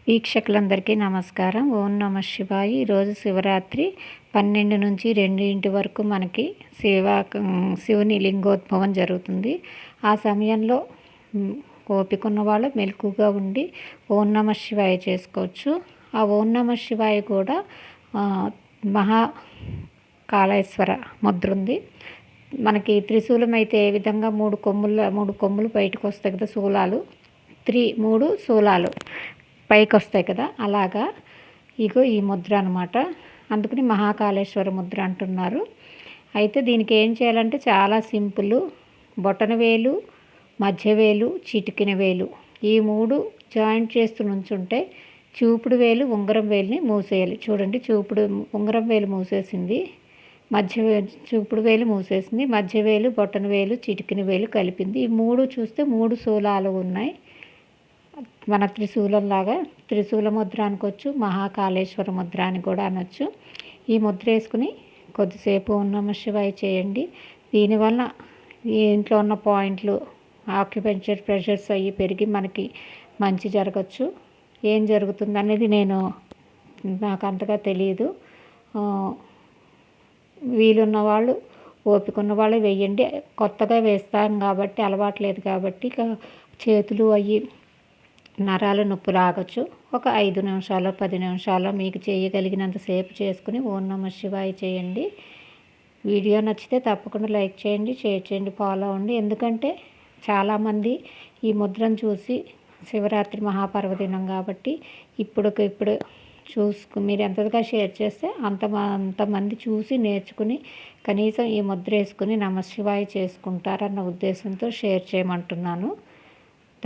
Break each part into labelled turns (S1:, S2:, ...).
S1: వీక్షకులందరికీ నమస్కారం. ఓం నమ శివాయ. ఈరోజు శివరాత్రి 12 నుంచి 2 వరకు మనకి శివుని లింగోద్భవం జరుగుతుంది. ఆ సమయంలో ఓపిక ఉన్న వాళ్ళు మెలకుగా ఉండి ఓం నమ శివాయ చేసుకోవచ్చు. ఆ ఓం నమ శివాయ కూడా మహాకాళేశ్వర ముద్ర ఉంది. మనకి త్రిశూలం అయితే ఏ విధంగా మూడు కొమ్ములు బయటకు వస్తాయి కదా, శూలాలు, 3 శూలాలు పైకి వస్తాయి కదా, అలాగా ఇగో ఈ ముద్ర అనమాట. అందుకని మహాకాళేశ్వర ముద్ర అంటున్నారు. అయితే దీనికి ఏం చేయాలంటే చాలా సింపుల్. బొటన వేలు, మధ్య వేలు, చిటికిన వేలు ఈ 3 జాయింట్ చేస్తూ నుంచుంటే చూపుడు వేలు ఉంగరం వేలుని మూసేయాలి. చూడండి, ఉంగరం వేలు మూసేసింది, చూపుడు వేలు మూసేసింది, మధ్య వేలు, బొటన వేలు, చిటికిన వేలు కలిపింది. ఈ 3 చూస్తే 3 శూలాలు ఉన్నాయి. మన త్రిశూలంలాగా త్రిశూల ముద్ర అనుకోవచ్చు, మహాకాళేశ్వర ముద్ర అని కూడా అనొచ్చు. ఈ ముద్ర వేసుకుని కొద్దిసేపు ఓం నమః శివాయ చేయండి. దీనివల్ల ఈ ఇంట్లో ఉన్న పాయింట్లు, ఆక్యుపెంచర్ ప్రెషర్స్ అవి పెరిగి మనకి మంచి జరగచ్చు. ఏం జరుగుతుంది అనేది నాకు అంతగా తెలియదు. వీలున్న వాళ్ళు, ఓపిక ఉన్న వాళ్ళు వేయండి. కొత్తగా వేస్తాం కాబట్టి, అలవాట్లేదు కాబట్టి చేతులు అవి నరాలు నొప్పి రాగచ్చు. ఒక 5 నిమిషాలు 10 నిమిషాలు మీకు చేయగలిగినంతసేపు చేసుకుని ఓం నమః శివాయ చేయండి. వీడియో నచ్చితే తప్పకుండా లైక్ చేయండి, షేర్ చేయండి, ఫాలో అవ్వండి. ఎందుకంటే చాలామంది ఈ ముద్రను చూసి శివరాత్రి మహాపర్వదినం కాబట్టి ఇప్పుడు మీరు ఎంతగా షేర్ చేస్తే అంతమంది చూసి నేర్చుకుని కనీసం ఈ ముద్ర వేసుకుని నమః శివాయ చేసుకుంటారన్న ఉద్దేశంతో షేర్ చేయమంటున్నాను.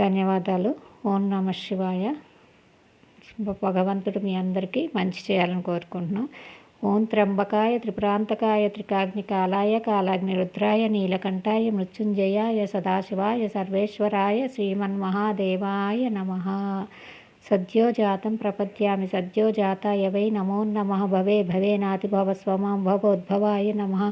S1: ధన్యవాదాలు. ఓం నమః శివాయ. భగవంతుడు మీ అందరికీ మంచి చేయాలని కోరుకుంటున్నాం. ఓం త్ర్యంబకాయ త్రిపురాంతకాయ త్రికాగ్నికాలాయ కాలాగ్ని రుద్రాయ నీలకంఠాయ మృత్యుంజయాయ సదాశివాయ సర్వేశ్వరాయ శ్రీమన్మహాదేవాయ నమః. సద్యో జాతం ప్రపద్యామి సద్యో జాతాయ వై నమో నమః. భవే భవేనాతి భవ స్వమాం భవోద్భవాయ నమః.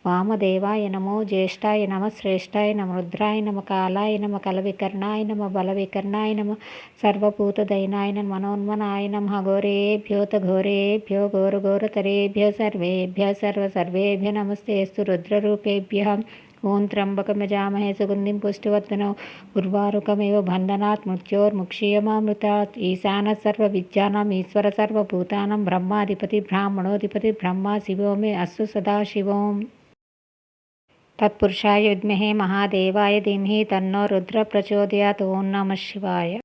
S1: వామదేవాయ నమో జ్యేష్ఠాయ నమ శ్రేష్ఠాయ నమ రుద్రాయ నమ కాలాయ నమ కలవికర్ణాయ నమ బలవికర్ణాయ నమ సర్వభూతదైనాయ నమ మనోన్మనాయ నమ. ఘోరేభ్యోత ఘోరేభ్యో ఘోరఘోరతరేభ్య సర్వేభ్య నమస్తేస్తు రుద్రరూపేభ్య. ఓం త్ర్యంబకమజామహే సుగంధిం పుష్టివర్ధనం ఉర్వారుకమివ బంధనాత్ మృత్యోర్ముక్షీయమామృతాత్. ఈశానः సర్వవిద్యానాం ఈశ్వర సర్వభూతానాం బ్రహ్మాధిపతి బ్రాహ్మణోధిపతి బ్రహ్మ శివో మే అస్తు సదాశివం. తత్పురుషాయ విద్మహే మహాదేవాయ ధీమహి తన్నో రుద్ర ప్రచోదయాత్. ఓం నమః శివాయ.